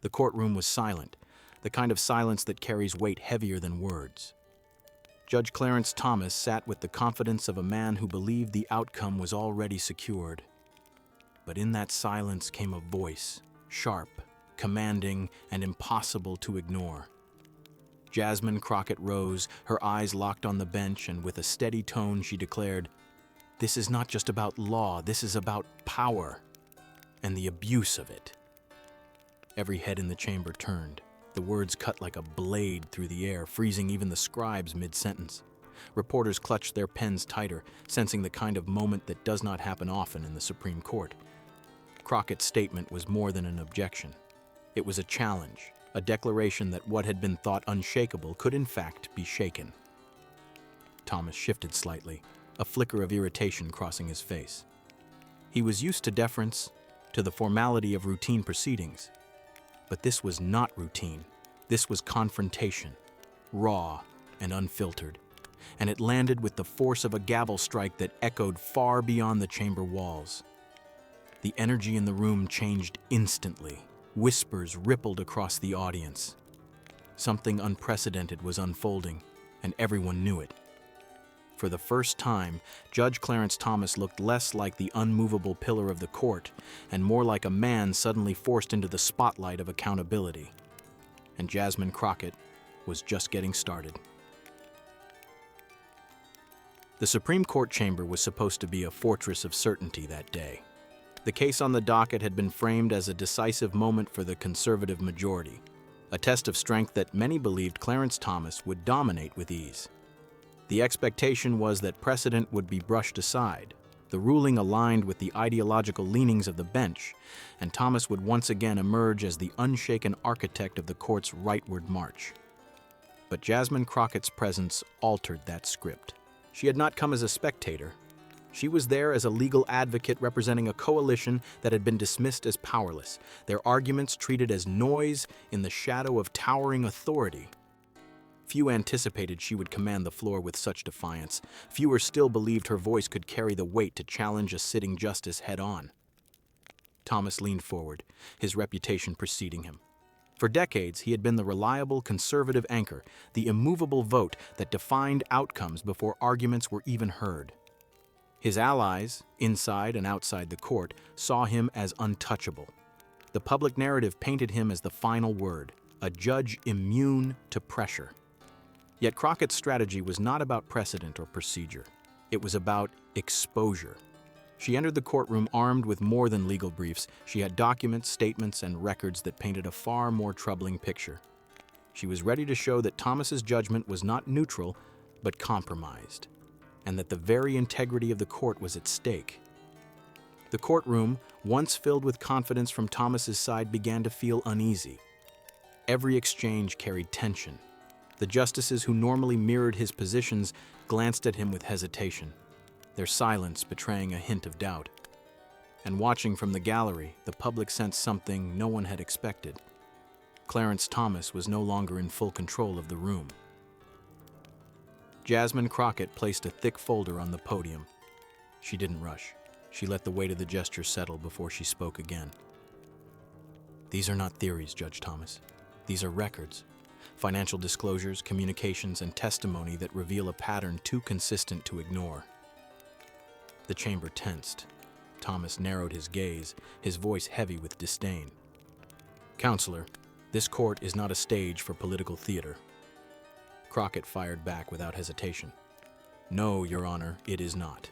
The courtroom was silent, the kind of silence that carries weight heavier than words. Judge Clarence Thomas sat with the confidence of a man who believed the outcome was already secured. But in that silence came a voice, sharp, commanding, and impossible to ignore. Jasmine Crockett rose, her eyes locked on the bench, and with a steady tone she declared, "This is not just about law, this is about power and the abuse of it." Every head in the chamber turned. The words cut like a blade through the air, freezing even the scribes mid-sentence. Reporters clutched their pens tighter, sensing the kind of moment that does not happen often in the Supreme Court. Crockett's statement was more than an objection. It was a challenge, a declaration that what had been thought unshakable could in fact be shaken. Thomas shifted slightly, a flicker of irritation crossing his face. He was used to deference, to the formality of routine proceedings. But this was not routine. This was confrontation, raw and unfiltered, and it landed with the force of a gavel strike that echoed far beyond the chamber walls. The energy in the room changed instantly. Whispers rippled across the audience. Something unprecedented was unfolding, and everyone knew it. For the first time, Judge Clarence Thomas looked less like the unmovable pillar of the court and more like a man suddenly forced into the spotlight of accountability. And Jasmine Crockett was just getting started. The Supreme Court chamber was supposed to be a fortress of certainty that day. The case on the docket had been framed as a decisive moment for the conservative majority, a test of strength that many believed Clarence Thomas would dominate with ease. The expectation was that precedent would be brushed aside, the ruling aligned with the ideological leanings of the bench, and Thomas would once again emerge as the unshaken architect of the court's rightward march. But Jasmine Crockett's presence altered that script. She had not come as a spectator. She was there as a legal advocate representing a coalition that had been dismissed as powerless, their arguments treated as noise in the shadow of towering authority. Few anticipated she would command the floor with such defiance. Fewer still believed her voice could carry the weight to challenge a sitting justice head-on. Thomas leaned forward, his reputation preceding him. For decades, he had been the reliable conservative anchor, the immovable vote that defined outcomes before arguments were even heard. His allies, inside and outside the court, saw him as untouchable. The public narrative painted him as the final word, a judge immune to pressure. Yet Crockett's strategy was not about precedent or procedure. It was about exposure. She entered the courtroom armed with more than legal briefs. She had documents, statements, and records that painted a far more troubling picture. She was ready to show that Thomas's judgment was not neutral, but compromised, and that the very integrity of the court was at stake. The courtroom, once filled with confidence from Thomas's side, began to feel uneasy. Every exchange carried tension. The justices who normally mirrored his positions glanced at him with hesitation, their silence betraying a hint of doubt. And watching from the gallery, the public sensed something no one had expected. Clarence Thomas was no longer in full control of the room. Jasmine Crockett placed a thick folder on the podium. She didn't rush. She let the weight of the gesture settle before she spoke again. "These are not theories, Judge Thomas. These are records. Financial disclosures, communications, and testimony that reveal a pattern too consistent to ignore." The chamber tensed. Thomas narrowed his gaze, his voice heavy with disdain. "Counselor, this court is not a stage for political theater." Crockett fired back without hesitation. "No, Your Honor, it is not.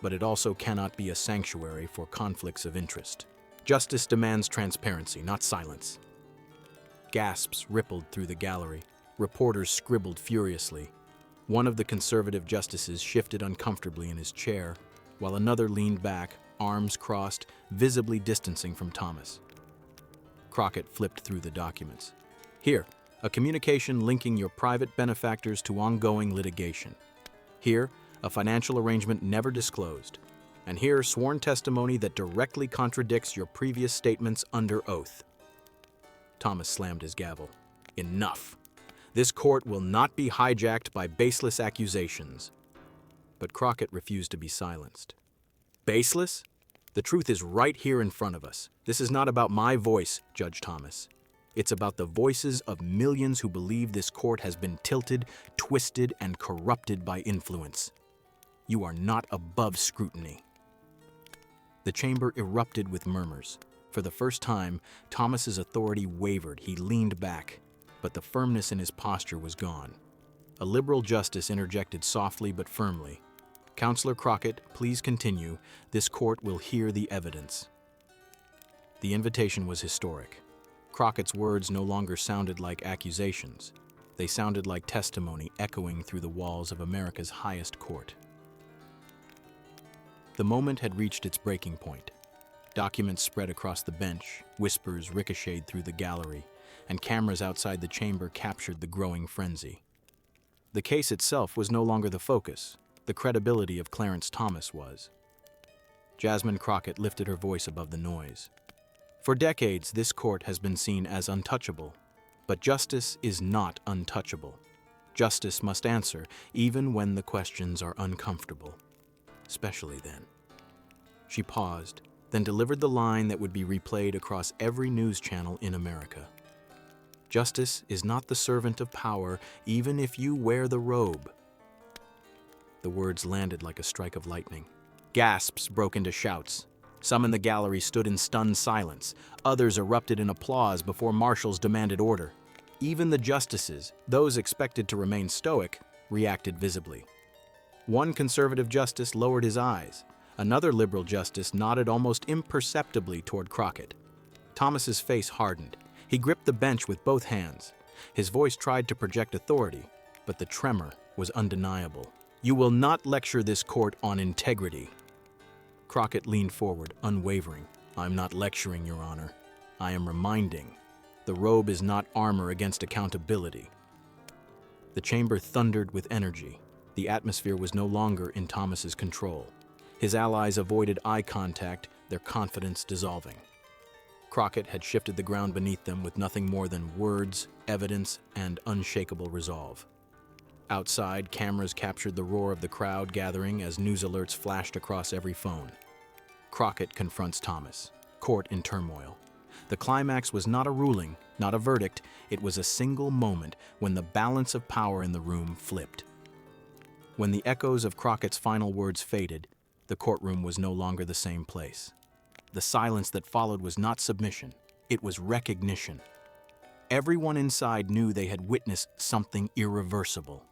But it also cannot be a sanctuary for conflicts of interest. Justice demands transparency, not silence." Gasps rippled through the gallery. Reporters scribbled furiously. One of the conservative justices shifted uncomfortably in his chair, while another leaned back, arms crossed, visibly distancing from Thomas. Crockett flipped through the documents. "Here, a communication linking your private benefactors to ongoing litigation. Here, a financial arrangement never disclosed. And here, sworn testimony that directly contradicts your previous statements under oath." Thomas slammed his gavel. "Enough! This court will not be hijacked by baseless accusations." But Crockett refused to be silenced. "Baseless? The truth is right here in front of us. This is not about my voice, Judge Thomas. It's about the voices of millions who believe this court has been tilted, twisted, and corrupted by influence. You are not above scrutiny. The chamber erupted with murmurs. For the first time, Thomas's authority wavered. He leaned back, but the firmness in his posture was gone. A liberal justice interjected softly but firmly. "Counselor Crockett, please continue. This court will hear the evidence." The invitation was historic. Crockett's words no longer sounded like accusations. They sounded like testimony echoing through the walls of America's highest court. The moment had reached its breaking point. Documents spread across the bench, whispers ricocheted through the gallery, and cameras outside the chamber captured the growing frenzy. The case itself was no longer the focus. The credibility of Clarence Thomas was. Jasmine Crockett lifted her voice above the noise. For decades, this court has been seen as untouchable, but justice is not untouchable. Justice must answer, even when the questions are uncomfortable, especially then. She paused, then delivered the line that would be replayed across every news channel in America. Justice is not the servant of power, even if you wear the robe. The words landed like a strike of lightning. Gasps broke into shouts. Some in the gallery stood in stunned silence. Others erupted in applause before marshals demanded order. Even the justices, those expected to remain stoic, reacted visibly. One conservative justice lowered his eyes. Another liberal justice nodded almost imperceptibly toward Crockett. Thomas's face hardened. He gripped the bench with both hands. His voice tried to project authority, but the tremor was undeniable. "You will not lecture this court on integrity." Crockett leaned forward, unwavering. "I'm not lecturing, Your Honor. I am reminding. The robe is not armor against accountability." The chamber thundered with energy. The atmosphere was no longer in Thomas's control. His allies avoided eye contact, their confidence dissolving. Crockett had shifted the ground beneath them with nothing more than words, evidence, and unshakable resolve. Outside, cameras captured the roar of the crowd gathering as news alerts flashed across every phone. Crockett confronts Thomas. Court in turmoil. The climax was not a ruling, not a verdict. It was a single moment when the balance of power in the room flipped. When the echoes of Crockett's final words faded, the courtroom was no longer the same place. The silence that followed was not submission. It was recognition. Everyone inside knew they had witnessed something irreversible.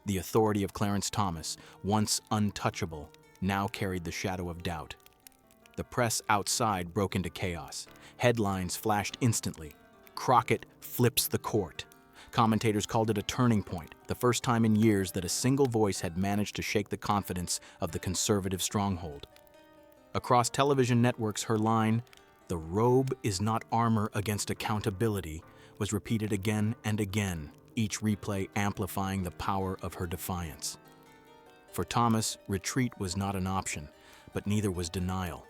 The authority of Clarence Thomas, once untouchable, now carried the shadow of doubt. The press outside broke into chaos. Headlines flashed instantly. "Crockett flips the court." Commentators called it a turning point, the first time in years that a single voice had managed to shake the confidence of the conservative stronghold. Across television networks, her line, "The robe is not armor against accountability," was repeated again and again, each replay amplifying the power of her defiance. For Thomas, retreat was not an option, but neither was denial.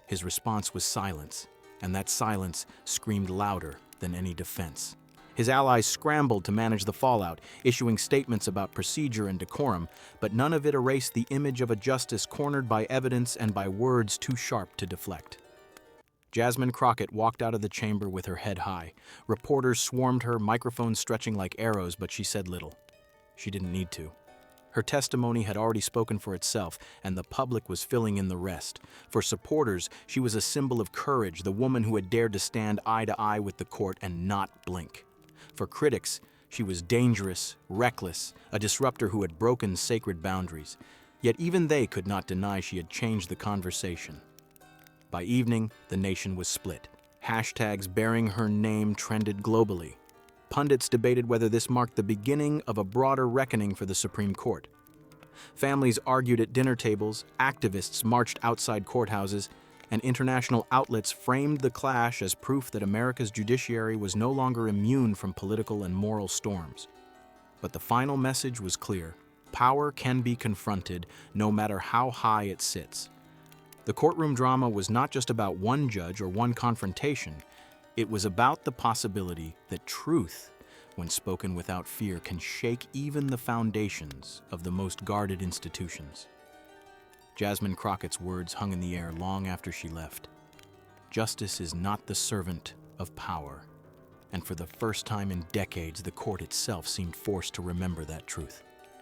His response was silence, and that silence screamed louder than any defense. His allies scrambled to manage the fallout, issuing statements about procedure and decorum, but none of it erased the image of a justice cornered by evidence and by words too sharp to deflect. Jasmine Crockett walked out of the chamber with her head high. Reporters swarmed her, microphones stretching like arrows, but she said little. She didn't need to. Her testimony had already spoken for itself, and the public was filling in the rest. For supporters, she was a symbol of courage, the woman who had dared to stand eye to eye with the court and not blink. For critics, she was dangerous, reckless, a disruptor who had broken sacred boundaries. Yet even they could not deny she had changed the conversation. By evening, the nation was split. Hashtags bearing her name trended globally. Pundits debated whether this marked the beginning of a broader reckoning for the Supreme Court. Families argued at dinner tables, activists marched outside courthouses, and international outlets framed the clash as proof that America's judiciary was no longer immune from political and moral storms. But the final message was clear. Power can be confronted, no matter how high it sits. The courtroom drama was not just about one judge or one confrontation. It was about the possibility that truth, when spoken without fear, can shake even the foundations of the most guarded institutions. Jasmine Crockett's words hung in the air long after she left. Justice is not the servant of power. And for the first time in decades, the court itself seemed forced to remember that truth.